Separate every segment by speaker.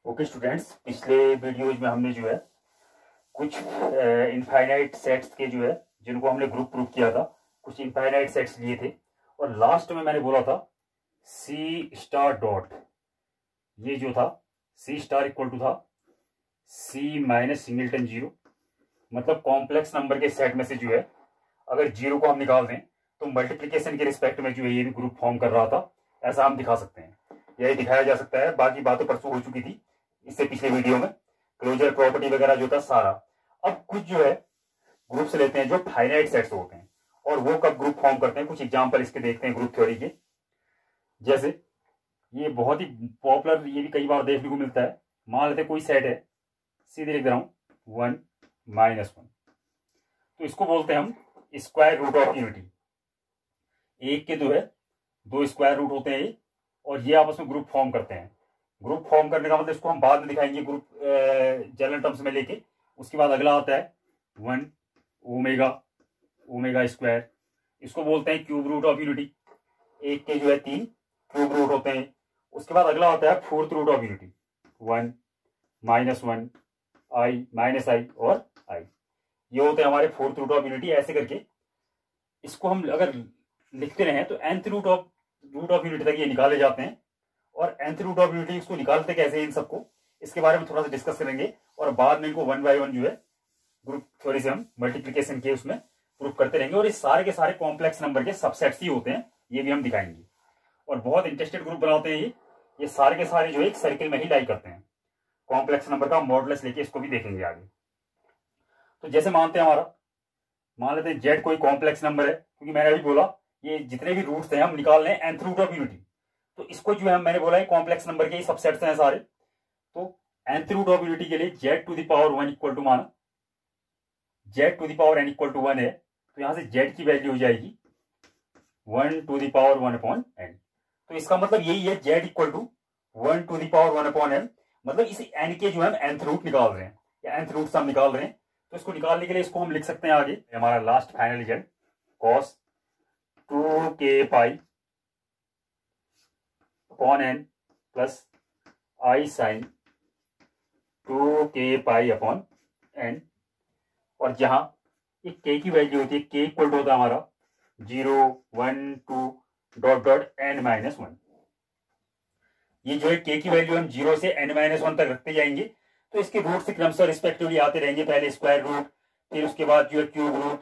Speaker 1: Okay students, पिछले videos में हमने जो है कुछ इनफाइनाइट सेट्स के जो है जिनको हमने ग्रुप प्रूव किया था, कुछ इनफाइनाइट सेट्स लिए थे और लास्ट में मैंने बोला था सी स्टार डॉट, ये जो था सी स्टार इक्वल टू था सी माइनस सिंगलटन जीरो। मतलब कॉम्प्लेक्स नंबर के सेट में से जो है अगर जीरो को हम निकाल दें तो मल्टीप्लिकेशन के रिस्पेक्ट में जो है ये भी ग्रुप फॉर्म कर रहा था, ऐसा हम दिखा सकते हैं, यही दिखाया जा सकता है। बाकी बातें परसों हो चुकी थी इससे पिछले वीडियो में, क्लोजर प्रॉपर्टी वगैरह जो था सारा। अब कुछ जो है ग्रुप्स लेते हैं जो फाइनाइट सेट्स होते हैं और वो कब ग्रुप फॉर्म करते हैं, कुछ एग्जांपल इसके देखते हैं ग्रुप थ्योरी के। जैसे ये बहुत ही पॉपुलर, ये भी कई बार देखने को मिलता है। मान लेते कोई सेट है, सीधे लिख रहा हूं 1 -1, तो इसको बोलते हैं हम स्क्वायर रूट ऑफ यूनिटी। एक के जो है दो स्क्वायर रूट होते हैं ये, और ये आपस में ग्रुप फॉर्म करते हैं। ग्रुप फॉर्म करने का मतलब इसको हम बाद में दिखाएंगे ग्रुप जनरल टर्म्स में लेके। उसके बाद अगला आता है 1 ओमेगा स्क्वायर, इसको बोलते हैं क्यूब रूट ऑफ यूनिटी। एक के जो है 3 क्यूब रूट होते हैं। उसके बाद अगला आता है fourth root of unity, 1 -1 i minus i और आई, ये होते हैं हमारे फोर्थ रूट ऑफ यूनिटी। ऐसे करके इसको हम अगर लिखते रहे तो nth रूट ऑफ यूनिटी तक ये निकाले जाते हैं। और nth रूट ऑफ यूनिटी इसको निकालते कैसे इन सबको, इसके बारे में थोड़ा सा डिस्कस करेंगे। और बाद में इनको 1 बाय 1 जो है ग्रुप थ्योरी से हम मल्टीप्लिकेशन के उसमें प्रूफ करते रहेंगे। और इस सारे के सारे कॉम्प्लेक्स नंबर के सबसेट्स ही होते हैं, ये भी हम दिखाएंगे। और बहुत इंटरेस्टेड ग्रुप बनाते हैं ये सारे के सारे जो एक सर्किल में ही लाई करते हैं। कॉम्प्लेक्स नंबर का मॉडुलस लेके इसको भी देखेंगे आगे। तो जैसे मानते हैं मान लेते हैं जेड कोई कॉम्प्लेक्स नंबर है, क्योंकि मैंने अभी बोला ये जितने भी रूट्स हैं हम निकाल रहे हैं nth रूट ऑफ यूनिटी, तो इसको जो है मैंने बोला है कॉम्प्लेक्स नंबर के सबसेट्स हैं सारे। तो nth रूट ऑफ यूनिटी के लिए z to the power 1 equal to, माना z to the power n equal to 1 है, तो यहां से z की वैल्यू हो जाएगी 1 to the power 1 upon n। तो इसका मतलब यही है z equal to 1 to the power 1 upon n। मतलब इसी n के जो है हम nth रूट निकाल रहे हैं या nth रूट हम निकाल रहे हैं। तो इसको निकालने के लिए इसको हम लिख सकते हैं आगे, हमारा last final result cos 2k pi upon n plus i sine 2k pi upon n। और जहां ये k की वैल्यू होती है, k इक्वल टू होता है हमारा 0 1 2 डॉट डॉट n -1। ये जो है k की वैल्यू हम 0 से n -1 तक रखते जाएंगे। तो इसके रूट से क्रमशः रिस्पेक्टिवली आते रहेंगे, पहले स्क्वायर रूट, फिर उसके बाद जो है cube root,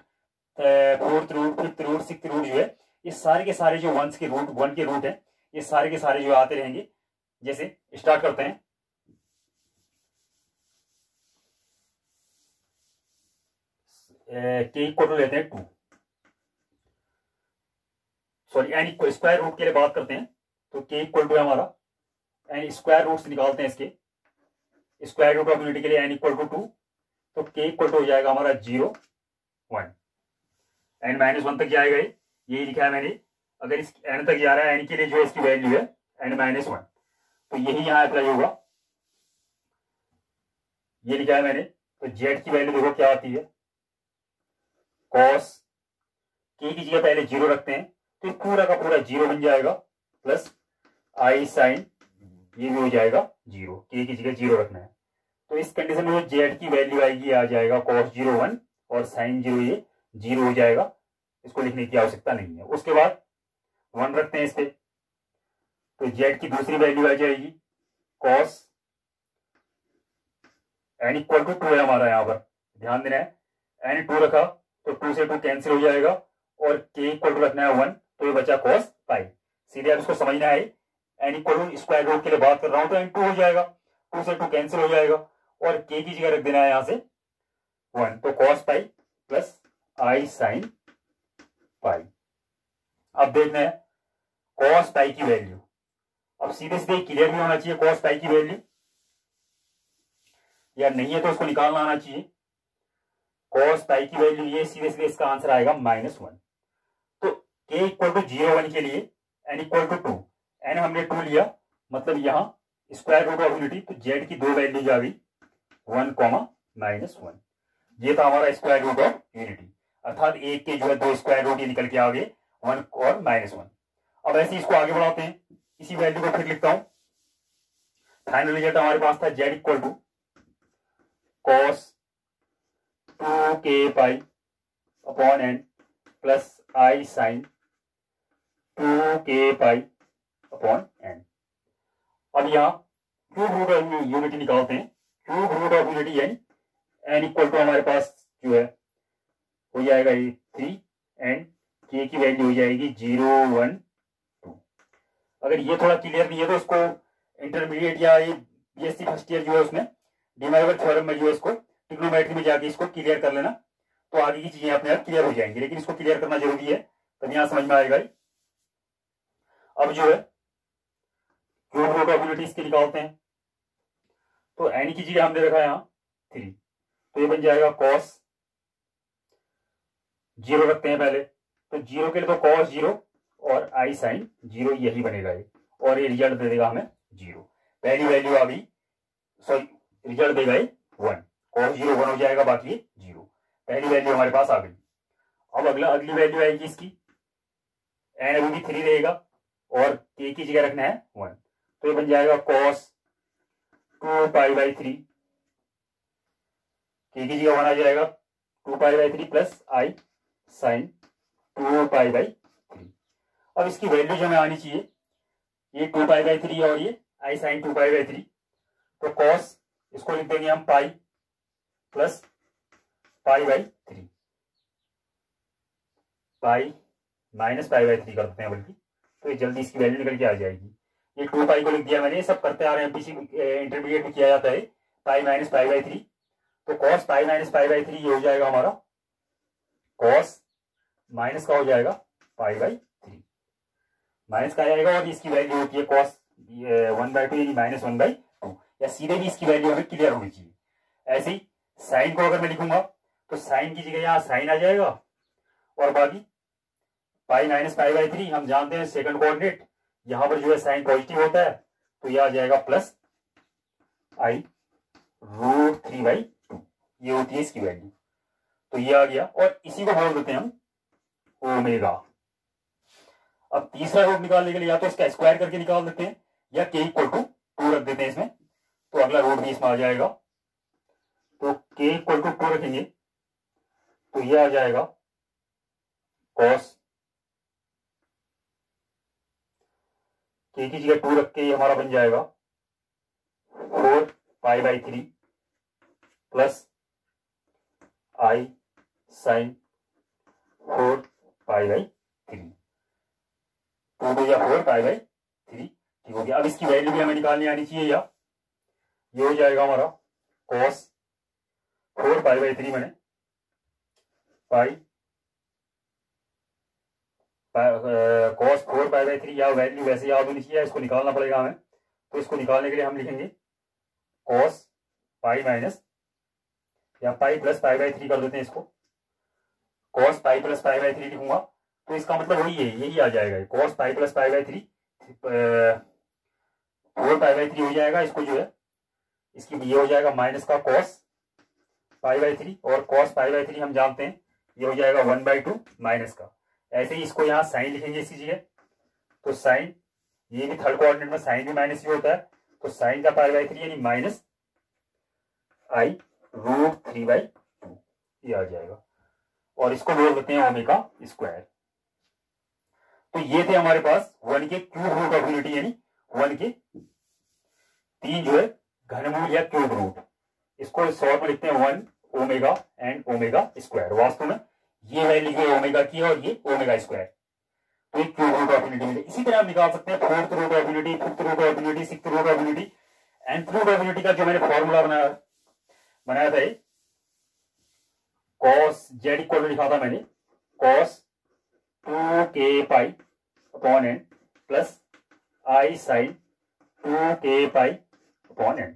Speaker 1: fourth root, fifth root, sixth root, जो है ये सारे के सारे जो 1 के रूट है, ये सारे के सारे जो आते रहेंगे। जैसे स्टार्ट करते हैं, के इक्वल टू लेते हैं 2, sorry n equal, square root के लिए बात करते हैं तो के इक्वल टू है हमारा, एन स्क्वायर रूट निकालते हैं इसके, स्क्वायर रूट ऑफ यूनिटी के लिए n इक्वल टू 2, तो k इक्वल टू हो जाएगा हमारा 0 1, n -1 तक जाएगा, यही लिखा है मैंने। अगर इस n तक जा रहा है, n के लिए जो है इसकी वैल्यू है n -1, तो यही यहां अप्लाई होगा, ये लिखा है मैंने। तो z की वैल्यू देखो क्या आती है, cos k की जगह पहले 0 रखते हैं तो पूरा का पूरा 0 बन जाएगा, प्लस आई साइन, ये भी हो जाएगा 0, k की जगह 0 रखना है। तो इस कंडीशन में z की वैल्यू आएगी, आ जाएगा cos 0 1 और sin 0 ये 0 हो जाएगा, इसको लिखने की आवश्यकता नहीं है। उसके बाद 1 रखते हैं इस पे, तो z की दूसरी वैल्यू आ जाएगी cos n इक्वल टू 2 है हमारा, यहां पर ध्यान देना है, n 2 रखा तो 2 से 2 कैंसिल हो जाएगा और k इक्वल टू रखना है 1, तो ये बचा cos पाई। सीधे आप इसको समझना है, n equal to square root के लिए बात कर रहा हूं तो n 2 हो जाएगा, 2 से 2 कैंसिल हो जाएगा और k की जगह रख देना है यहां से 1, तो cos pi plus i sine pi. अब देखना है cos पाई की वैल्यू, अब सीधे सीधे क्लियर भी होना चाहिए cos पाई की वैल्यू, या नहीं है तो उसको निकालना आना चाहिए। cos पाई की वैल्यू ये सीधे सीधे इसका आंसर आएगा -1। तो k इक्वल टू 0 1 के लिए n इक्वल टू 2, n हमने 2 लिया, मतलब यहां स्क्वायर रूट ऑफ यूनिटी, तो z की दो वैल्यूज आ गई 1, -1। ये था हमारा स्क्वायर रूट ऑफ यूनिटी, अर्थात एक के जो है दो स्क्वायर रूट ये निकल के आ गए 1 और -1। अब ऐसे इसको आगे बढ़ाते हैं, इसी वैल्यू को फिर लिखता हूं, फाइनल रिजल्ट हमारे पास था z equal to cos 2k pi upon n plus i sine 2k pi upon n। अब यहाँ क्यूब रूट ऑफ यूनिटी निकालते हैं। क्यूब रूट ऑफ यूनिटी यानी n इक्वल टू हमारे पास जो है हो जाएगा ये 3 एंड k की वैल्यू हो जाएगी 0 1 2। अगर ये थोड़ा क्लियर नहीं है तो इसको इंटरमीडिएट या ये बीएससी फर्स्ट ईयर जो है उसमें डिमाइवर थ्योरम में जो है इसको ट्रिग्नोमेट्री में जाके इसको क्लियर कर लेना, तो आगे की चीजें अपने आप क्लियर हो जाएंगी। लेकिन इसको क्लियर करना जरूरी है, तब यहाँ समझ में आएगा। अब जो है क्यूब रूट ऑफ यूनिटी इसके निकालते हैं। तो एन की जगह हमने रखा है यहाँ 3, तो ये बन जाएगा कॉस 0 रखते हैं पहले, तो 0 के लिए तो कॉस 0 और आई साइन 0 यही बनेगा ये, और ये रिजल्ट दे देगा हमें 0। पहली वैल्यू आ गई, सॉरी रिजल्ट देगा ये 1, कॉस 0 1 हो जाएगा, बाकी 0। पहली वैल्यू हमारे पास आ गई। अब अगली वैल्यू आएगी इसकी, एन अभी भी 3 रहेगा और के की जगह रखना है 1, तो ये बन जाएगा कॉस 2 पाई बाई 3, के की जगह 1 आ जाएगा 2 pi by 3 plus i sine 2 pi by 3। अब इसकी वैल्यू जो हमें आनी चाहिए, ये 2 पाई बाई 3 और ये आई साइन 2 पाई बाई 3, तो कॉस इसको लिख देंगे हम pi plus pi by 3, pi minus pi by 3 कर देते हैं बल्कि, तो ये जल्दी इसकी वैल्यू निकल के आ जाएगी। ये 2 पाई को लिख दिया मैंने, ये सब करते आ रहे हैं, पीछे इंटरमीडिएट में किया जाता है पाई माइनस पाई बाई 3, तो cos pi minus pi by 3 ये हो जाएगा हमारा कॉस माइनस का हो जाएगा पाई बाई 3, माइनस का आएगा, और इसकी वैल्यू होती है कॉस 1/2 यानी माइनस 1/2, या सीधे भी इसकी वैल्यू हमें क्लियर होनी चाहिए। ऐसे ही साइन को अगर मैं लिखूंगा तो साइन की जगह यहाँ साइन आ जाएगा, और बाकी पाई माइनस पाई बाई 3 हम जानते हैं सेकंड कोऑर्डिनेट, यहां पर जो है साइन पॉजिटिव होता है, तो यह आ जाएगा प्लस आई रूट 3/2, ये होती है इसकी वैल्यू। तो ये आ गया, और इसी को बोल देते हैं हम ओमेगा। अब तीसरा रूट निकालने के लिए या तो इसका स्क्वायर करके निकाल देते हैं, या के इक्वल टू 2 रख देते हैं इसमें, तो अगला रूट भी इसमें आ जाएगा। तो के इक्वल टू 2 रखेंगे तो ये आ जाएगा कॉस, के की जगह 2 रख के ये हमारा बन जाएगा 4 pi by 3 plus i sine 4 pi by 3, 2 2 या 4 पाई बाई 3, ठीक हो गया। अब इसकी वैल्यू भी हमें निकालनी आनी चाहिए, या ये हो जाएगा हमारा कॉस 4 पाई बाई 3 मैंने पाई कॉस 4 पाई बाई 3, या वैल्यू वैसे याद होनी चाहिए, इसको निकालना पड़ेगा हमें। तो इसको निकालने के लिए हम लिखेंगे कॉस पाई माइनस या पाई प्लस पाई बाई 3 कर देते हैं इसको, cos pi plus pi by 3 लिखूंगा तो इसका मतलब वही है, यही आ जाएगा cos pi plus pi by 3 4 pi by 3 हो जाएगा। इसको जो है इसकी ये हो जाएगा माइनस का कॉस पाई बाई 3, और कॉस पाई बाई 3 हम जानते हैं ये हो जाएगा 1/2 माइनस का। ऐसे ही इसको यहाँ साइन लिखेंगे इसकी जगह, तो साइन ये भी थर्ड कोऑर्डिनेट में साइन भी माइनस ही होता है, तो साइन का पाई बाई 3 यानी माइनस आई रूट 3/2 ये आ जाएगा, और इसको बोल देते हैं ओमेगा स्क्वायर। तो ये थे हमारे पास 1 के क्यूब रूट ऑफ यूनिटी, यानी 1 के 3 जो है घनमूल या क्यूब रूट। इसको शॉर्ट में लिखते हैं 1 ओमेगा एंड ओमेगा स्क्वायर। वास्तव में ये वैल्यू जो ओमेगा की है और ये ओमेगा स्क्वायर, तो ये क्यूब रूट ऑफ यूनिटी मिले। इसी तरह आप निकाल सकते हैं 4th root of unity, 5th root of unity, 6th root of unity and root of unity का जो मैंने फॉर्मूला बनाया था, कॉस जेड इक्वल लिखा था मैंने cos 2k pi upon n plus i sine 2k pi upon n.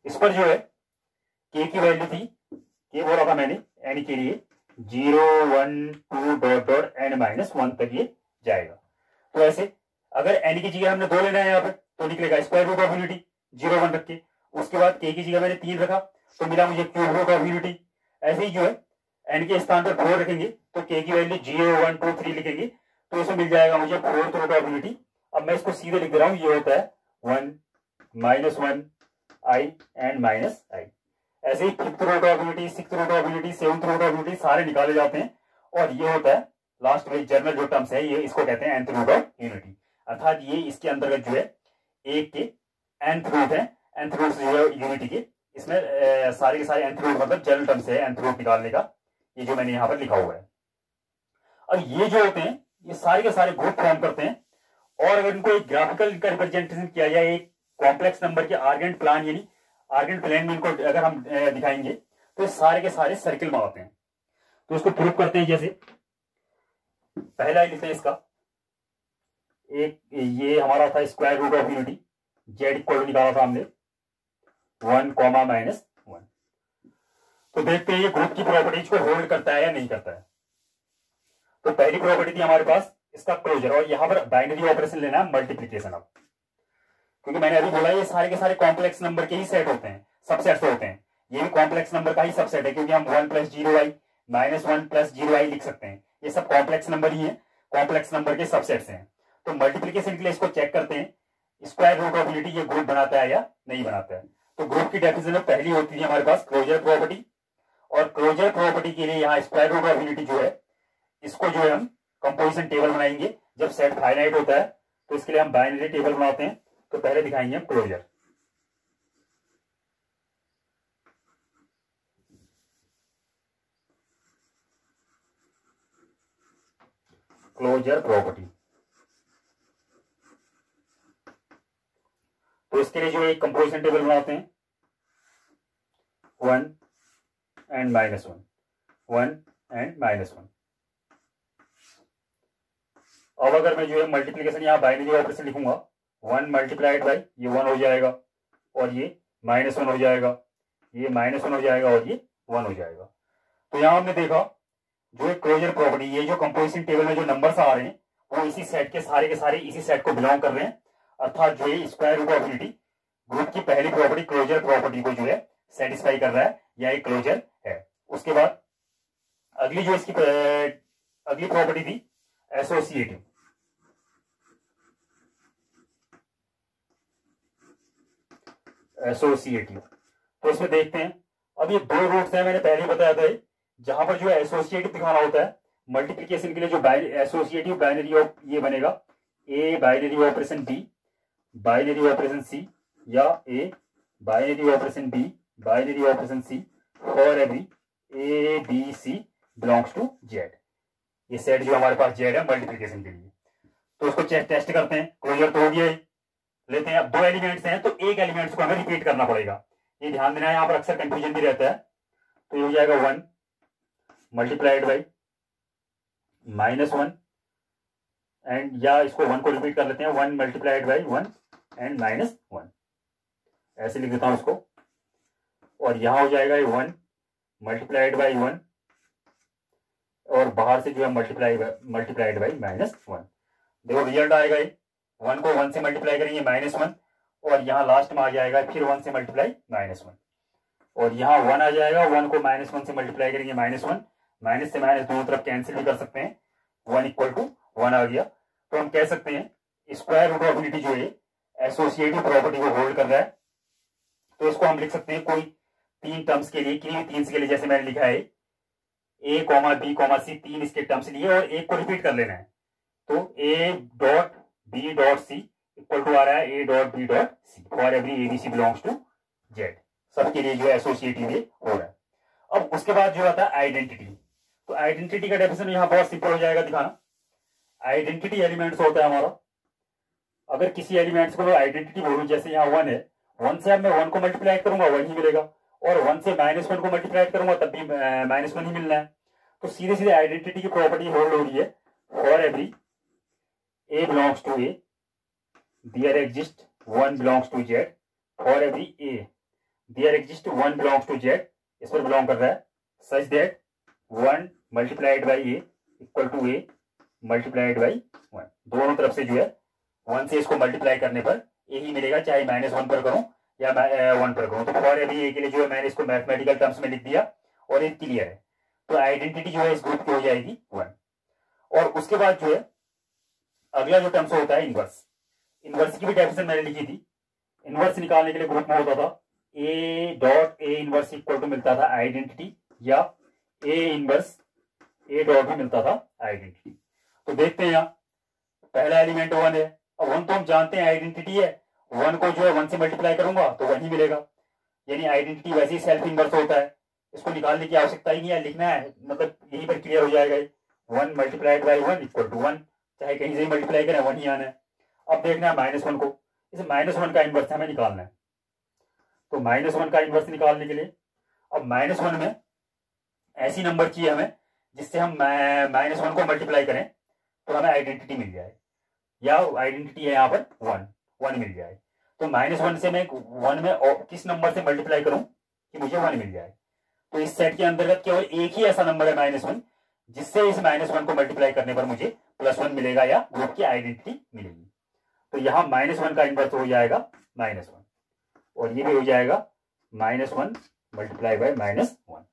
Speaker 1: इस पर जो है के की वैल्यू थी, के बोला था मैंने एन के लिए 0 1 2 डॉट डॉट एन माइनस 1 तक ये जाएगा। तो ऐसे अगर एन की जगह हमने 2 लेना है यहाँ पे तो निकलेगा स्क्वायर रूट ऑफ यूनिटी 0 1 रख के। उसके बाद के की जगह मैंने 3 रखा तो मिला मुझे क्यूब रूट ऑफ यूनिटी। ऐसे ही जो है एन के स्थान पर 4 रखेंगे तो के की वैल्यू 0 1 2 3 लिखेंगे तो इसमें मिल जाएगा मुझे 4th रूट ऑफ यूनिटी। अब मैं इसको सीधे लिख दे रहा हूँ, ये होता है 1 -1 आई एंड माइनस आई। ऐसे ही fifth root of unity, sixth root of unity, seventh root of unity सारे निकाले जाते हैं और ये होता है लास्ट में जनरल जो टर्म्स है, ये इसको कहते हैं nth रूट ऑफ यूनिटी। अर्थात ये इसके अंतर्गत जो है एक के nth रूट है, nth रूट जो है यूनिटी के, इसमें सारे के सारे nth रूट मतलब जनरल टर्म्स है nth रूट निकालने का, ये जो मैंने यहाँ पर लिखा हुआ है। अब ये जो होते हैं ये सारे के सारे ग्रुप फॉर्म करते हैं और अगर इनको एक ग्राफिकल का रिप्रेजेंटेशन किया जाए एक कॉम्प्लेक्स नंबर के आर्गेंट प्लान यानी आर्गेंट प्लेन में इनको अगर हम दिखाएंगे तो सारे के सारे सर्किल बनाते हैं। तो इसको प्रूव करते हैं। जैसे पहला लिखते हैं इसका एक, ये हमारा था square root of unity, z equal निकाला था हमने 1, -1। तो देखते हैं ये ग्रुप की प्रॉपर्टीज को होल्ड करता है या नहीं करता है। तो पहली प्रॉपर्टी थी हमारे पास इसका क्लोजर, और यहां पर बाइनरी ऑपरेशन लेना है मल्टीप्लीकेशन। अब क्योंकि मैंने अभी बोला ये सारे के सारे कॉम्प्लेक्स नंबर के ही सेट होते हैं, सबसेट्स होते हैं, ये भी कॉम्प्लेक्स नंबर का ही सबसेट है क्योंकि हम 1 + 0i -1 + 0i लिख सकते हैं, ये सब कॉम्प्लेक्स नंबर ही है, कॉम्प्लेक्स नंबर के सबसेट्स हैं। तो मल्टीप्लीकेशन के लिए इसको चेक करते हैं स्क्वायर रूट ऑफ यूनिटी ये ग्रुप बनाता है या नहीं बनाता है। तो ग्रुप की डेफिनेशन में पहली होती है हमारे पास क्लोजर प्रॉपर्टी, और क्लोजर प्रॉपर्टी के लिए यहाँ स्क्वायर रूट ऑफ यूनिटी जो है इसको जो है हम कंपोजिशन टेबल बनाएंगे। जब सेट फाइनाइट होता है तो इसके लिए हम बाइनरी टेबल बनाते हैं। तो पहले दिखाएंगे हम क्लोजर प्रॉपर्टी। तो इसके लिए जो एक कंपोजिशन टेबल बनाते हैं 1 and -1, 1 and -1। अब अगर मैं जो है मल्टीप्लीकेशन यहाँ बाइनरी ऑपरेशन लिखूंगा 1 मल्टीप्लाइड बाई ये 1 हो जाएगा और ये -1 हो जाएगा, ये -1 हो जाएगा और ये 1 हो जाएगा। तो यहाँ हमने देखा जो क्लोजर प्रॉपर्टी, ये जो कंपोजिशन टेबल में जो नंबर्स आ रहे हैं वो इसी सेट के सारे इसी सेट को बिलोंग कर रहे हैं। अर्थात जो ये square root of unity group की पहली प्रॉपर्टी क्लोजर प्रॉपर्टी को जो है सेटिस्फाई कर रहा है या एक क्लोजर है। उसके बाद अगली जो इसकी अगली प्रॉपर्टी थी एसोसिएटिव। तो इसमें देखते हैं, अब ये दो रूट्स हैं, मैंने पहले बताया था जहां पर जो है एसोसिएटिव दिखाना होता है मल्टीप्लीकेशन के लिए जो एसोसिएटिव बाइनरी ऑफ ये बनेगा A binary operation B binary operation C या A binary operation B binary operation C for every A B C belongs to Z. ये सेट जो हमारे पास जेड है मल्टीप्लीकेशन के लिए। तो उसको टेस्ट करते हैं। क्लोजर तो हो गया लेते हैं। अब दो एलिमेंट्स हैं तो एक एलिमेंट्स को हमें रिपीट करना पड़ेगा, ये ध्यान देना है, यहाँ पर अक्सर कंफ्यूजन भी रहता है। तो ये हो जाएगा 1 मल्टीप्लाइड बाई -1 एंड, या इसको 1 को रिपीट कर लेते हैं 1 मल्टीप्लाइड बाई 1 एंड -1, ऐसे लिख देता हूं इसको। और यहां हो जाएगा 1 मल्टीप्लाइड बाई 1 और बाहर से जो है मल्टीप्लाइड बाई -1। देखो रिजल्ट आएगा 1 को 1 से मल्टीप्लाई करेंगे -1 और यहाँ लास्ट में आ जाएगा फिर 1 से मल्टीप्लाई -1 और यहाँ 1 आ जाएगा। 1 को -1 से मल्टीप्लाई करेंगे -1, माइनस से माइनस दोनों तरफ कैंसिल भी कर सकते हैं, 1 = 1 आ गया। तो हम कह सकते हैं स्क्वायर रूट ऑफ यूनिटी जो है एसोसिएटिव प्रॉपर्टी को होल्ड कर रहा है। तो इसको हम लिख सकते हैं कोई 3 टर्म्स के लिए, किन्हीं 3 के लिए, जैसे मैंने लिखा है a, b, c 3 इसके टर्म्स लिए और एक को रिपीट कर लेना है। तो a.b.c इक्वल टू आ रहा है a.b.c for every abc belongs to z. सबके लिए जो है एसोसिएटिव हो रहा है। अब उसके बाद जो आता है आइडेंटिटी। तो आइडेंटिटी का डेफिनेशन यहाँ बहुत सिंपल हो जाएगा दिखाना। आइडेंटिटी एलिमेंट्स होता है हमारा, अगर किसी एलिमेंट्स को आइडेंटिटी बोलूं, जैसे यहाँ 1 है, 1 से अब मैं 1 को मल्टीप्लाई करूंगा 1 ही मिलेगा और 1 से -1 को मल्टीप्लाई करूंगा तब भी -1 ही मिलना है। तो सीधे सीधे आइडेंटिटी की प्रॉपर्टी होल्ड हो रही है for every a belongs to a there exist 1 belongs to z for every a there exist 1 belongs to z, इस पर बिलोंग कर रहा है, such that 1 multiplied by a equal to a multiplied by 1। दोनों तरफ से जो है 1 से इसको मल्टीप्लाई करने पर a ही मिलेगा, चाहे -1 पर करूं या 1 पर करूं। तो फॉर एवरी a के लिए जो है मैंने इसको मैथमेटिकल टर्म्स में लिख दिया और ये क्लियर है। तो आइडेंटिटी जो है इस ग्रुप की हो जाएगी 1। और उसके बाद जो है अगला जो टर्म्स होता है इनवर्स। इनवर्स की भी डेफिनेशन मैंने लिखी थी। इनवर्स निकालने के लिए ग्रुप में होता था A dot A inverse equal to मिलता था आइडेंटिटी, या ए इनवर्स ए डॉट भी मिलता था आइडेंटिटी। तो देखते हैं यहाँ पहला एलिमेंट 1 है। अब 1 तो हम जानते हैं आइडेंटिटी है, 1 को जो है 1 से मल्टीप्लाई करूंगा तो 1 ही मिलेगा, यानी आइडेंटिटी वैसे ही सेल्फ इनवर्स होता है, इसको निकालने की आवश्यकता ही नहीं है, लिखना है मतलब यहीं पर क्लियर हो जाएगा। 1 मल्टीप्लाइड बाई 1 इक्वल टू 1, चाहे कहीं से ही मल्टीप्लाई करें 1 ही आना है। अब देखना है -1 को, इस -1 का इनवर्स हमें निकालना है। तो -1 का इनवर्स निकालने के लिए अब -1 में ऐसी नंबर चाहिए हमें जिससे हम -1 को मल्टीप्लाई करें तो हमें आइडेंटिटी मिल जाए, या आइडेंटिटी है यहाँ पर 1 मिल जाए। तो -1 से मैं 1 में किस नंबर से मल्टीप्लाई करूं कि मुझे 1 मिल जाए। तो इस सेट के अंतर्गत केवल एक ही ऐसा नंबर है -1 जिससे इस -1 को मल्टीप्लाई करने पर मुझे +1 मिलेगा या ग्रुप की आइडेंटिटी मिलेगी। तो यहाँ -1 का इनवर्स हो जाएगा -1, और ये भी हो जाएगा -1 मल्टीप्लाई बाय -1।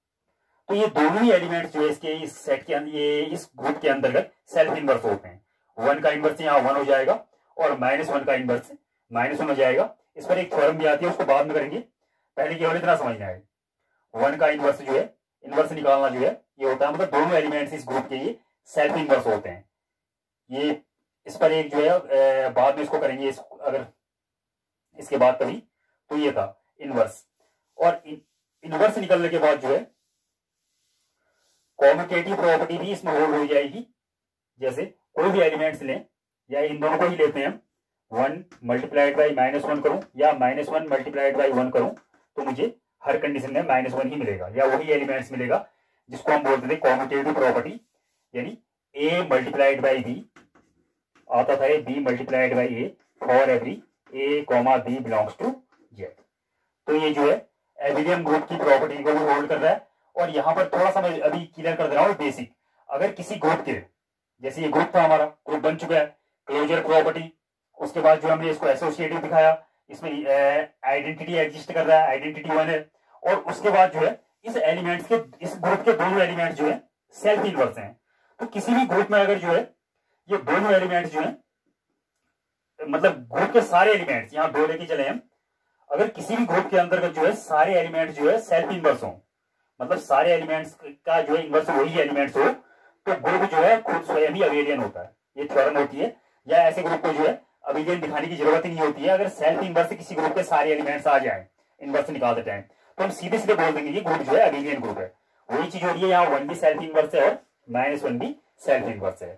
Speaker 1: तो ये दोनों ही एलिमेंट्स जो है इसके इस सेट के अंदर, ये इस ग्रुप के अंतर्गत सेल्फ इनवर्स होते हैं। 1 का इनवर्स यहाँ 1 हो जाएगा और -1 का इनवर्स -1 हो जाएगा। इस पर एक थ्योरम भी आती है, उसको बाद में करेंगे, पहले केवल इतना समझना है। 1 का इनवर्स जो है, इनवर्स निकालना जो है ये होता है, मतलब दोनों एलिमेंट्स इस ग्रुप के ये सेल्फ इनवर्स होते हैं। ये इस पर एक जो है बाद में इसको करेंगे, अगर इसके बाद कभी, तो ये था इनवर्स। और इनवर्स निकलने के बाद जो है कॉम्यूटेटिव प्रॉपर्टी भी इसमें होल्ड हो जाएगी। जैसे कोई भी एलिमेंट्स लें, या इन दोनों को ही लेते हैं हम, 1 मल्टीप्लाइड बाई -1 करूं या -1 मल्टीप्लाइड बाई 1 करूं, तो मुझे हर कंडीशन में -1 ही मिलेगा, या वही एलिमेंट्स मिलेगा जिसको हम बोलते थे कॉम्यूटेटिव प्रॉपर्टी, यानी a मल्टीप्लाइड बाई b आता था, b multiplied by a for every a, b belongs to z। तो ये जो है एबिलियन ग्रुप की प्रॉपर्टी को भी होल्ड कर रहा है। और यहाँ पर थोड़ा सा मैं अभी क्लियर कर दे रहा हूँ बेसिक, अगर किसी ग्रुप के, जैसे ये ग्रुप था हमारा, ग्रुप बन चुका है, क्लोजर प्रॉपर्टी, उसके बाद जो हमने इसको एसोसिएटिव दिखाया, इसमें आइडेंटिटी एग्जिस्ट कर रहा है, आइडेंटिटी 1 है, और उसके बाद जो है इस एलिमेंट्स के, इस ग्रुप के दोनों एलिमेंट्स जो है सेल्फ इनवर्स हैं। तो किसी भी ग्रुप में अगर जो है ये दोनों एलिमेंट्स जो है, मतलब ग्रुप के सारे एलिमेंट्स, यहाँ 2 लेके चले हम, अगर किसी भी ग्रुप के अंतर्गत जो है सारे एलिमेंट्स जो है सेल्फ इनवर्स हो, मतलब सारे एलिमेंट्स का जो है इनवर्स वही एलिमेंट्स हो, तो ग्रुप जो है खुद स्वयं ही अबेलियन होता है, ये थ्योरम होती है। या ऐसे ग्रुप को जो है अबेलियन दिखाने की जरूरत ही नहीं होती है, अगर सेल्फ इनवर्स से किसी ग्रुप के सारे एलिमेंट्स आ जाए इनवर्स निकाल देते हैं तो हम सीधे सीधे बोल देंगे ये ग्रुप जो है अबेलियन ग्रुप है। वही चीज हो रही है यहाँ, 1 भी सेल्फ इनवर्स है और -1 भी सेल्फ इनवर्स है,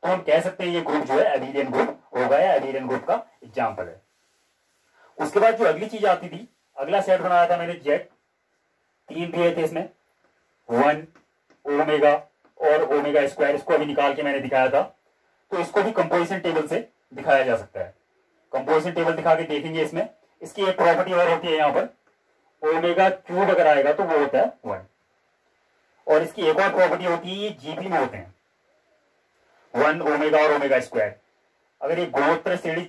Speaker 1: तो हम कह सकते हैं ये ग्रुप जो है अबेलियन ग्रुप होगा, या अबेलियन ग्रुप का एग्जाम्पल है। उसके बाद जो अगली चीज आती थी, अगला सेट बनाया था मैंने जेड, 3 दिए थे इसमें, 1 ओमेगा और ओमेगा स्क्वायर, इसको अभी निकाल के मैंने दिखाया था। तो इसको भी कंपोजिशन टेबल से दिखाया जा सकता है। कंपोजिशन टेबल दिखा के देखेंगे, इसमें इसकी एक प्रॉपर्टी और होती है, यहाँ पर ओमेगा क्यूब अगर आएगा तो वो होता है 1, और इसकी एक और प्रॉपर्टी होती है, ये जीपी में होते हैं 1 ओमेगा और ओमेगा स्क्वायर। अगर ये गुणोत्तर श्रेणी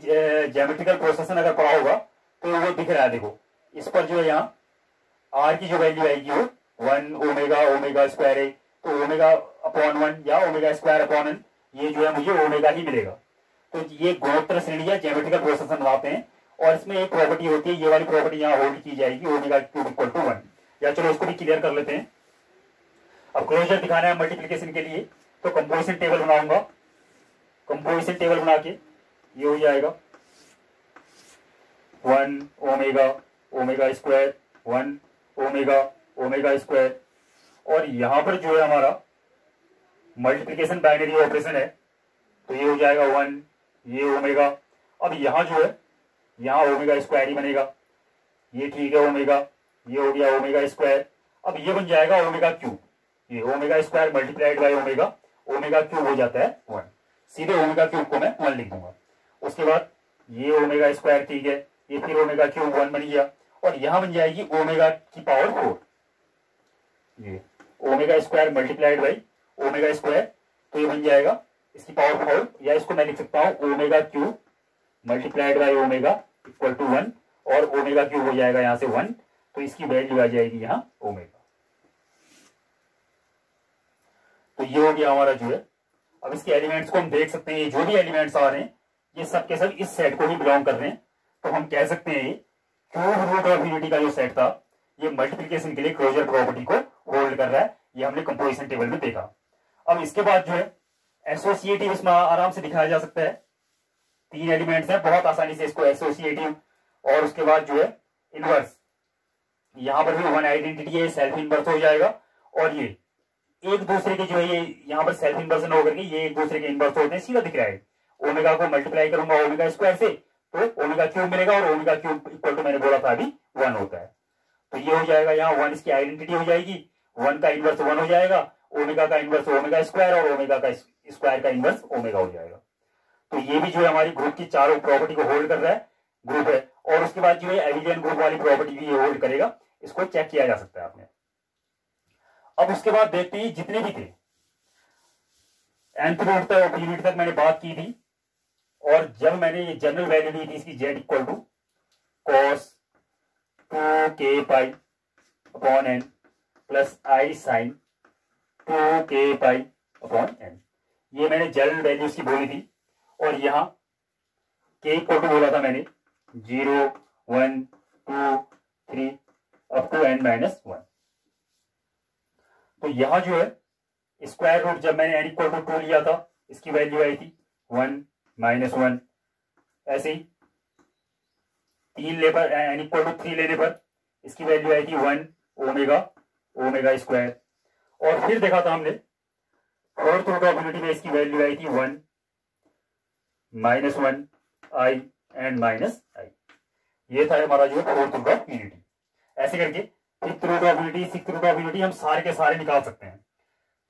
Speaker 1: ज्योमेट्रिकल प्रोसेशन अगर पढ़ा होगा तो वो दिख रहा है, देखो इस पर जो है यहाँ आर की जो वैल्यू आएगी वो 1 ओमेगा ओमेगा स्क्वायर है, तो ओमेगा अपॉन 1 या ओमेगा स्क्वायर अपॉन n, ये जो है मुझे ओमेगा ही मिलेगा। तो ये गुणोत्तर श्रेणी या ज्योमेट्रिकल प्रोसेशन बनाते हैं, और इसमें एक प्रॉपर्टी होती है, ये वाली प्रॉपर्टी यहाँ होल्ड की जाएगी, ओमेगा क्यूब इक्वल टू 1। या चलो इसको भी क्लियर कर लेते हैं। अब क्लोजर दिखाना है मल्टीप्लीकेशन के लिए, तो कंपोजिशन टेबल बनाऊंगा, कंपोजिशन टेबल बना के ये हो जाएगा 1 omega omega square, 1 omega omega square, और यहां पर जो है हमारा मल्टीप्लीकेशन बाइनरी ऑपरेशन है, तो ये हो जाएगा 1 ये ओमेगा। अब यहां जो है यहाँ ओमेगा स्क्वायर ही बनेगा, ये ठीक है ओमेगा, ये हो गया ओमेगा स्क्वायर। अब ये बन जाएगा ओमेगा क्यूब, ये omega square multiplied by omega, omega cube हो जाता है 1, सीधे ओमेगा क्यूब को मैं 1 लिख दूंगा। उसके बाद ये ओमेगा स्क्वायर ठीक है, ये फिर ओमेगा क्यूब 1 बन गया, और यहां बन जाएगी ओमेगा की पावर 4, ये omega square multiplied by omega square, तो ये बन जाएगा इसकी पावर 4, या इसको मैं लिख सकता हूं omega cube multiplied by omega equal to 1, और ओमेगा क्यूब हो जाएगा यहां से 1, तो इसकी वैल्यू आ जाएगी यहां ओमेगा। तो ये हो गया हमारा जो है। अब इसके एलिमेंट्स को हम देख सकते हैं, ये जो भी एलिमेंट्स आ रहे हैं ये सब के सब इस सेट को ही बिलोंग कर रहे हैं, तो हम कह सकते हैं क्यूब रूट ऑफ यूनिटी का जो सेट था ये मल्टीप्लिकेशन के लिए क्लोजर प्रॉपर्टी को होल्ड कर रहा है, ये हमने कंपोजिशन टेबल में देखा। अब इसके बाद जो है एसोसिएटिव इसमें आराम से दिखाया जा सकता है। 3 एलिमेंट्स हैं, बहुत आसानी से इसको एसोसिएटिव, और उसके बाद जो है इनवर्स, यहां पर भी वन आइडेंटिटी है, सेल्फ इनवर्स हो जाएगा। और ये एक दूसरे के जो है ये यहाँ पर सेल्फ इनवर्सन होकर के ये एक दूसरे के इनवर्स होते हैं, सीधा दिख रहा है। ओमेगा को मल्टीप्लाई करूंगा ओमेगा स्क्वायर से तो ओमेगा क्यूब मिलेगा, और ओमेगा क्यूब इक्वल टू मैंने बोला था अभी 1 होता है। तो ये हो जाएगा, यहाँ 1 इसकी आइडेंटिटी हो जाएगी, 1 का इनवर्स 1 हो जाएगा, ओमेगा का इनवर्स ओमेगा स्क्वायर, और ओमेगा का स्क्वायर का इनवर्स ओमेगा हो जाएगा। तो ये भी जो है हमारी ग्रुप की चारों प्रॉपर्टी को होल्ड कर रहा है, ग्रुप है। और उसके बाद जो है एविलियन ग्रुप वाली प्रॉपर्टी भी ये होल्ड करेगा, इसको चेक किया जा सकता है आपने। अब उसके बाद देखते हैं जितने भी थे, nth रूट तक यूनिट तक मैंने बात की थी, और जब मैंने ये जनरल वैल्यू ली थी इसकी z equal to cos 2k pi upon n plus i sine 2k pi upon n, ये मैंने जनरल वैल्यू इसकी बोली थी। और यहां k इक्वल टू बोला था मैंने 0 1 2 3 अप टू n माइनस 1। तो यहां जो है स्क्वायर रूट जब मैंने n इक्वल टू 2 लिया था इसकी वैल्यू आई थी 1 माइनस 1। ऐसे ही 3 ले पर n इक्वल टू 3 लेने पर इसकी वैल्यू आई थी 1 ओमेगा ओमेगा स्क्वायर। और फिर देखा था हमने फोर्थ रूट ऑफ यूनिटी में इसकी वैल्यू आई थी 1 माइनस 1 आई एंड माइनस आई। ये था हमारा जो है फोर्थ रूट ऑफ यूनिटी। ऐसे करके fifth root of unity, sixth root of unity हम सारे के सारे निकाल सकते हैं,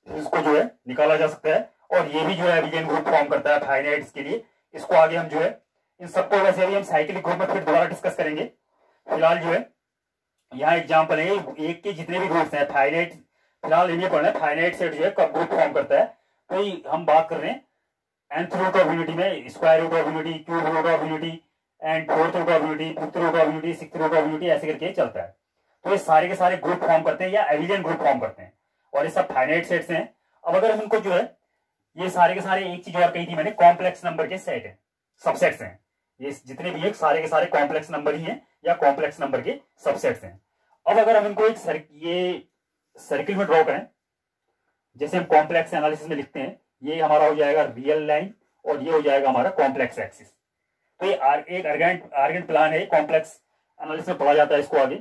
Speaker 1: इसको जो है निकाला जा सकता है। और ये भी जो है एविलियन ग्रुप फॉर्म करता है फाइनाइट्स के लिए। इसको आगे हम जो है इन सबको वैसे अभी हम साइक्लिक ग्रुप में फिर दोबारा डिस्कस करेंगे। फिलहाल जो है यहाँ एग्जाम्पल है एक के जितने भी ग्रुप्स हैं फाइनाइट, फिलहाल इन्हें पढ़ना है फाइनाइट सेट जो है कब ग्रुप फॉर्म करता है। तो हम बात कर रहे हैं nth रूट ऑफ यूनिटी में square root of unity, cube root of unity and fourth root of unity, fifth root of unity, sixth root of unity, ऐसे करके चलता है। तो ये सारे के सारे ग्रुप फॉर्म करते हैं या एविलियन ग्रुप फॉर्म करते हैं, और ये सब फाइनाइट सेट्स हैं। अब अगर हम इनको जो है ये सारे के सारे, एक चीज और कही थी मैंने, कॉम्प्लेक्स नंबर के सेट है, सबसेट्स हैं। ये जितने भी है सारे के सारे कॉम्प्लेक्स नंबर ही हैं या कॉम्प्लेक्स नंबर के सबसेट्स हैं। अब अगर हम इनको एक ये सर्किल में ड्रॉ करें, जैसे हम कॉम्प्लेक्स एनालिसिस में लिखते हैं, ये हमारा हो जाएगा रियल लाइन और ये हो जाएगा हमारा कॉम्प्लेक्स एक्सिस। तो ये एक आर्गेंट प्लान है, कॉम्प्लेक्स एनालिसिस में पढ़ा जाता है इसको आगे।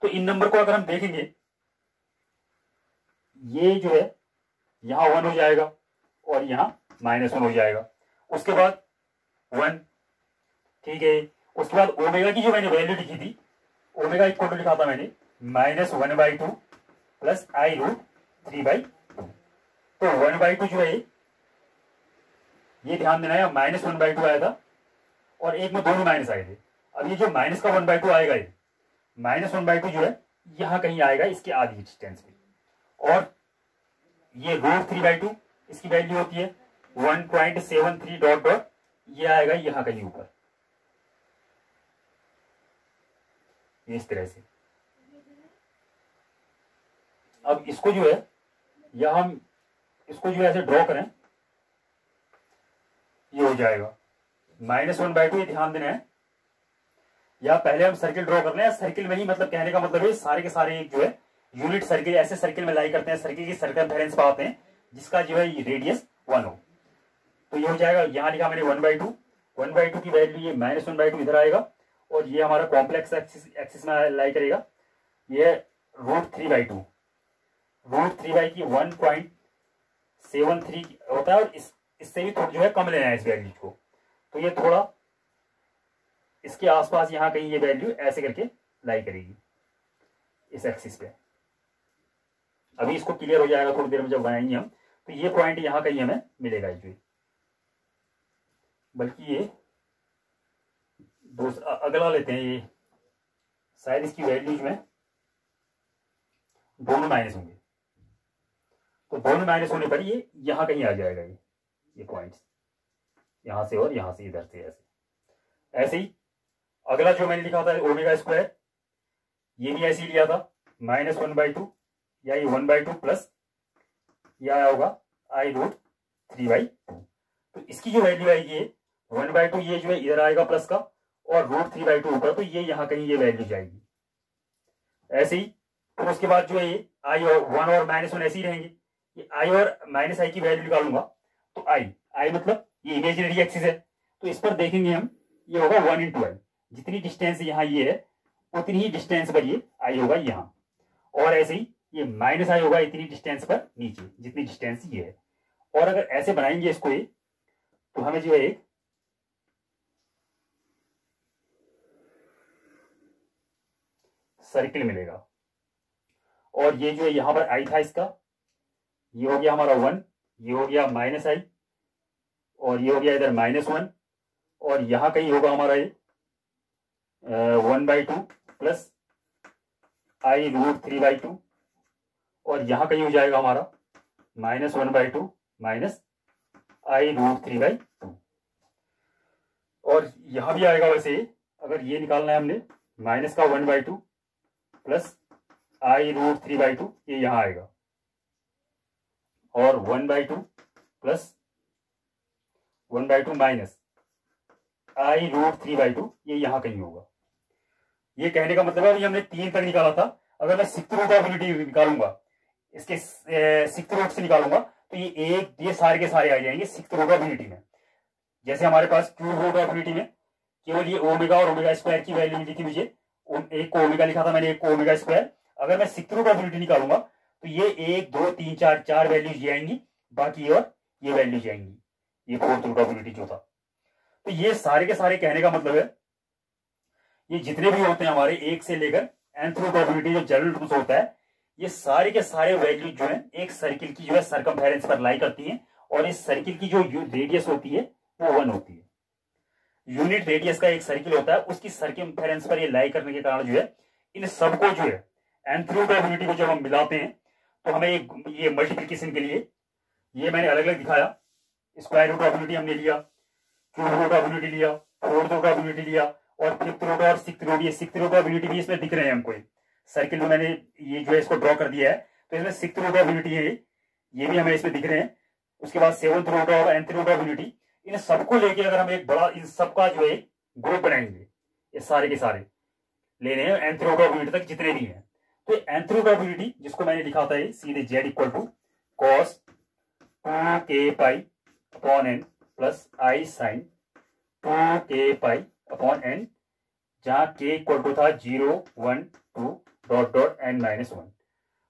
Speaker 1: तो इन नंबर को अगर हम देखेंगे, ये जो है यहां 1 हो जाएगा और यहां -1 हो जाएगा, उसके बाद 1, ठीक है। उसके बाद ओमेगा की जो मैंने वैल्यू लिखी थी, ओमेगा इक्वल टू लिखा था मैंने -1/2 प्लस आई रूट 3/2। तो 1/2 जो है ये ध्यान देना है, -1/2 आया था और एक में दोनों माइनस आए थे। अब ये जो माइनस का 1/2 आएगा, ये -1/2 जो है यहां कहीं आएगा इसके आधी डिस्टेंस पे, और ये रूट 3/2 इसकी वैल्यू होती है 1.73 डॉट डॉट, ये आएगा यहां कहीं ऊपर, इस तरह से। अब इसको जो है या हम इसको जो है ऐसे ड्रॉ करें, ये हो जाएगा -1/2। ये ध्यान देना है, या पहले हम सर्किल ड्रॉ कर लें, सर्किल में ही, मतलब कहने का मतलब है सारे के सारे एक जो है यूनिट सर्किल ऐसे सर्किल में लाई करते हैं, सर्किल की सर्कमफेरेंस पाते हैं जिसका जो है रेडियस 1 हो। तो ये हो जाएगा, यहां लिखा मैंने 1/2 की वैल्यू, ये -1/2 इधर आएगा और ये हमारा कॉम्प्लेक्स एक्सिस में लाई करेगा, ये रूट 3/2 की 1.73 होता है, और इससे भी थोड़ा जो है कम लेना है इस वैल्यू को। तो ये थोड़ा इसके आसपास यहां कहीं ये वैल्यू ऐसे करके लाई करेगी इस एक्सिस पे। अभी इसको क्लियर हो जाएगा थोड़ी देर में जब बनाएंगे हम। तो ये पॉइंट यहां कहीं हमें मिलेगा, जो बल्कि ये अगला लेते हैं, ये शायद इसकी वैल्यूज में दोनों माइनस होंगे, तो दोनों माइनस होने पर ये यहां कहीं आ जाएगा, ये पॉइंट्स यहां से और यहां से, इधर से ऐसे ही। अगला जो मैंने लिखा था ओमेगा स्क्वायर, ये भी ऐसे ही लिया था -1/2, या ये 1/2 प्लस ये आया होगा आई रूट 3/2। तो इसकी जो वैल्यू आएगी 1/2, ये जो है इधर आएगा प्लस का, और √3/2 होगा, तो ये यहाँ कहीं ये वैल्यू जाएगी। ऐसे ही फिर उसके बाद जो है ये आई और 1 और -1 ऐसे ही रहेंगे। ये आई और -i की वैल्यू निकालूंगा, तो आई मतलब ये इमेजिनरी एक्सिस है, तो इस पर देखेंगे हम, ये होगा 1 × i। जितनी डिस्टेंस यहाँ ये है उतनी ही डिस्टेंस पर ये आई होगा यहाँ, और ऐसे ही ये -i होगा इतनी डिस्टेंस पर नीचे, जितनी डिस्टेंस ये है। और अगर ऐसे बनाएंगे इसको ये, तो हमें जो है एक सर्किल मिलेगा, और ये जो है यहाँ पर i था इसका, ये हो गया हमारा 1, ये हो गया -i, और ये हो गया इधर -1, और यहाँ कहीं होगा हमारा ये 1/2 प्लस i √3/2, और यहाँ कहीं हो जाएगा हमारा -1/2 माइनस i √3/2, और यहाँ भी आएगा वैसे, अगर ये निकालना है हमने माइनस का 1/2 प्लस i √3/2, ये यहाँ आएगा, और 1/2 प्लस 1/2 माइनस i √3/2, ये यहाँ कहीं होगा। ये कहने का मतलब है, हमने 3 तक निकाला था, अगर मैं 6th रूट ऑफ यूनिटी निकालूंगा, इसके 6th रूट से निकालूंगा, तो ये सारे के सारे आ जाएंगे 6th रूट ऑफ यूनिटी में। जैसे हमारे पास क्यूब रूट ऑफ यूनिटी में केवल ये ओमेगा और ओमेगा स्क्वायर की वैल्यू मिली थी मुझे, एक को ओमेगा लिखा था मैंने, एक को ओमेगा स्क्वायर। अगर मैं 6th रूट ऑफ यूनिटी निकालूंगा, तो ये 1 2 3 4 वैल्यूज ये आएंगी, बाकी और ये वैल्यूज आएंगी, ये 4th रूट ऑफ यूनिटी जो था। तो ये सारे के सारे कहने का मतलब है, ये जितने भी होते हैं हमारे 1 से लेकर nth रूट ऑफ यूनिटी जो जनरल रूट्स होता है, ये सारे के सारे वैल्यू जो है एक सर्किल की जो है सरकमफेरेंस पर लाई करती हैं, और इस सर्किल की जो रेडियस होती है वो 1 होती है। यूनिट रेडियस का एक सर्किल होता है, उसकी सरकमफेरेंस पर ये लाई करने के कारण जो है इन सबको जो है nth रूट ऑफ यूनिटी को जब हम मिलाते हैं, तो हमें ये मल्टीप्लीकेशन के लिए ये मैंने अलग अलग दिखाया। स्क्वायर रूट ऑफ यूनिटी हमने लिया, क्यूब रूट ऑफ यूनिटी लिया, 4th रूट ऑफ यूनिटी लिया, और 5th रूट और 6th रूट, ये 6th रूट ऑफ यूनिटी भी इसमें दिख रहे हैं हमको, सर्किल में मैंने ये जो है इसको ड्रॉ कर दिया है, तो इसमें 6th रूट ऑफ यूनिटी है, ये भी हमें इसमें दिख रहे हैं। उसके बाद 7th रूट और nth रूट ऑफ यूनिटी, इन सबको लेके अगर हम एक बड़ा इन सबका जो है ग्रुप बनाएंगे, ये सारे के सारे लेने हैं nth रूट ऑफ यूनिटी तक जितने भी हैं, तो nth रूट ऑफ यूनिटी जिसको मैंने लिखा था सीधे z = cos 2k π/n plus i sin 2k π/n, जहां k = था 0 1 2 ... n-1।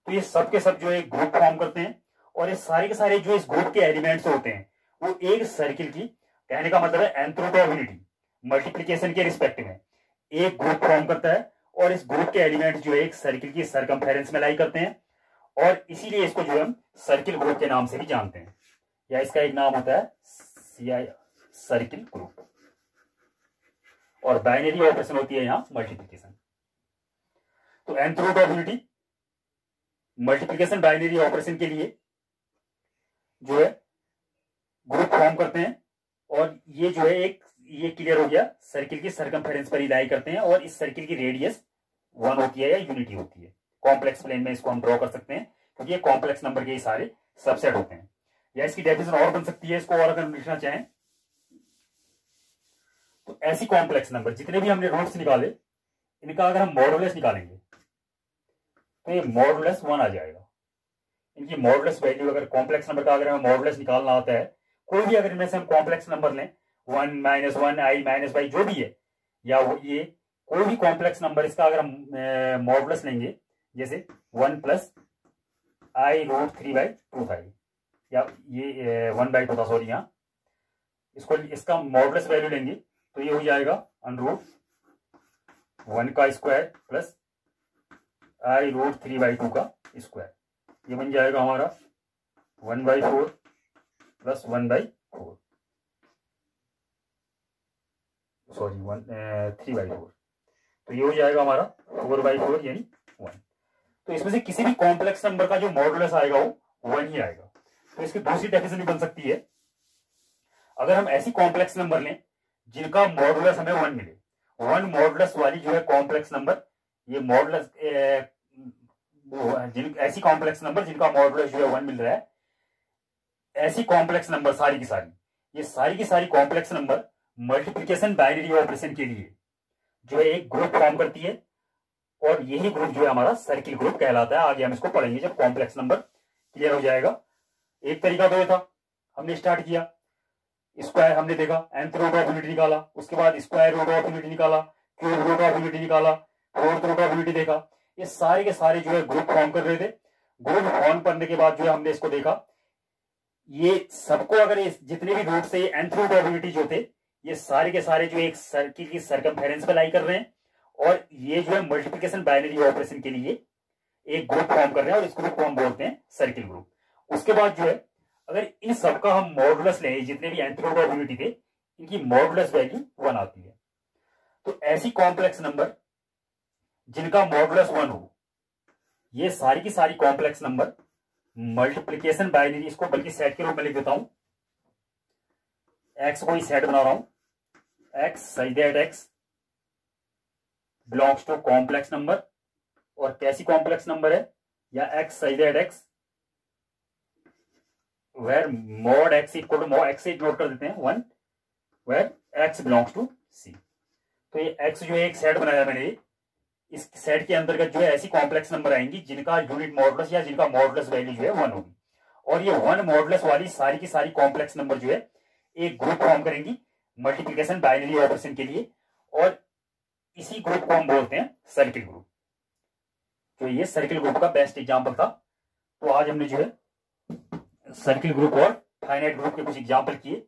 Speaker 1: तो ये सब के सब जो है ग्रुप फॉर्म करते हैं, और ये सारे के सारे जो इस ग्रुप के एलिमेंट्स होते हैं वो एक सर्किल की, कहने का मतलब है nth root of unity multiplication के रिस्पेक्ट में एक ग्रुप फॉर्म करता है, और इस ग्रुप के एलिमेंट्स जो है एक सर्किल की सरकमफेरेंस में लाई करते हैं, और इसीलिए इसको जो है हम सर्किल ग्रुप के नाम से भी जानते हैं, या इसका एक नाम होता है सर्किल ग्रुप। और बाइनरी ऑपरेशन होती है यहाँ मल्टीप्लिकेशन। तो nth root of unity multiplication binary operation के लिए जो है ग्रुप फॉर्म करते हैं, और ये जो है ये क्लियर हो गया, सर्किल की सरकमफेरेंस पर ही लाई करते हैं, और इस सर्किल की रेडियस 1 होती है या यूनिटी होती है। कॉम्प्लेक्स प्लेन में इसको हम ड्रॉ कर सकते हैं, क्योंकि ये कॉम्प्लेक्स नंबर के ही सारे सबसेट होते हैं। या इसकी डेफिनेशन और बन सकती है, इसको और अगर लिखना चाहें तो ऐसी कॉम्प्लेक्स नंबर जितने भी हमने रूट्स निकाले, इनका अगर हम मॉडुलस निकालेंगे तो ये मॉडुलस 1 आ जाएगा। इनकी मॉडुलस वैल्यू, अगर कॉम्प्लेक्स नंबर का अगर हमें मॉडुलस निकालना आता है, कोई भी अगर इनमें से हम कॉम्प्लेक्स नंबर लें, 1 -1 i - y जो भी है, या ये कोई भी कॉम्प्लेक्स नंबर, इसका अगर हम मॉडुलस लेंगे, जैसे 1 प्लस i √3/2 था, या ये 1/2 था, सॉरी, यहाँ इसका मॉडुलस वैल्यू लेंगे तो ये हो जाएगा √1 का स्क्वायर प्लस i √3/2 का स्क्वायर, ये बन जाएगा हमारा 1/4 प्लस 1/4, सॉरी 3/4, तो ये हो जाएगा हमारा 4/4 यानी 1। तो इसमें से किसी भी कॉम्प्लेक्स नंबर का जो मॉडुलस आएगा वो 1 ही आएगा। तो इसकी दूसरी डेफिनेशन भी बन सकती है, अगर हम ऐसी कॉम्प्लेक्स नंबर लें जिनका मॉडुलस हमें 1 मिले, 1 मॉडुलस वाली जो है कॉम्प्लेक्स नंबर, ये मॉडुलस ऐसी कॉम्प्लेक्स नंबर जिनका मॉडुलस जो है 1 मिल रहा है, ऐसी कॉम्प्लेक्स नंबर सारी की सारी, ये सारी की सारी complex number multiplication binary operation के लिए जो है एक ग्रुप फॉर्म करती है, और यही ग्रुप जो है हमारा सर्किल ग्रुप कहलाता है। आगे हम इसको पढ़ेंगे जब कॉम्प्लेक्स नंबर क्लियर हो जाएगा। एक तरीका तो ये था, हमने स्टार्ट किया, स्क्वायर हमने देखा, nth रूट ऑफ यूनिटी निकाला, उसके बाद स्क्वायर रूट ऑफ यूनिटी निकाला, क्यूब रूट ऑफ यूनिटी निकाला, फोर्थ रूट ऑफ यूनिटी देखा। ये सारे के सारे जो है ग्रुप फॉर्म कर रहे थे। ग्रुप फॉर्म करने के बाद जो है हमने इसको देखा, ये सबको अगर जितने भी रूट से nth रूट ऑफ यूनिटी जो थे, ये सारे के सारे जो एक सर्किल की सरकमफेरेंस पे लाई कर रहे हैं, और ये जो है मल्टीप्लिकेशन बाइनरी ऑपरेशन के लिए एक ग्रुप फॉर्म कर रहे हैं, और इस ग्रुप को हम बोलते हैं सर्किल ग्रुप। उसके बाद जो है अगर इन सबका हम मॉडुलस लें, जितने भी nth रूट ऑफ यूनिटी थे, इनकी मॉडुलस वैल्यू 1 आती है। तो ऐसी कॉम्प्लेक्स नंबर जिनका मॉडुलस 1 हो, ये सारी की सारी कॉम्प्लेक्स नंबर मल्टीप्लिकेशन बाइनरी, इसको बल्कि सेट के रूप में लिख देता हूं, एक्स को ही सेट बना रहा हूं, x such that x belongs to complex number. और कैसी कॉम्प्लेक्स नंबर है, या x such that x where mod x equal to mod x से नोट कर देते हैं 1, where x belongs to C. तो ये एक्स जो है एक सेट बनाया मैंने, इस सेट के अंतर्गत जो है ऐसी कॉम्प्लेक्स नंबर आएंगी जिनका यूनिट मॉडुलस या जिनका मॉडुलस वैल्यू जो है 1 होगी। और ये 1 मॉडुलस वाली सारी की सारी कॉम्प्लेक्स नंबर जो है एक ग्रुप फॉर्म करेंगी मल्टीप्लिकेशन बाइनरी ऑपरेशन के लिए, और इसी ग्रुप को हम बोलते हैं सर्किल ग्रुप। तो ये सर्किल ग्रुप का बेस्ट एग्जांपल था। तो आज हमने जो है सर्किल ग्रुप और फाइनाइट ग्रुप के कुछ एग्जांपल किए।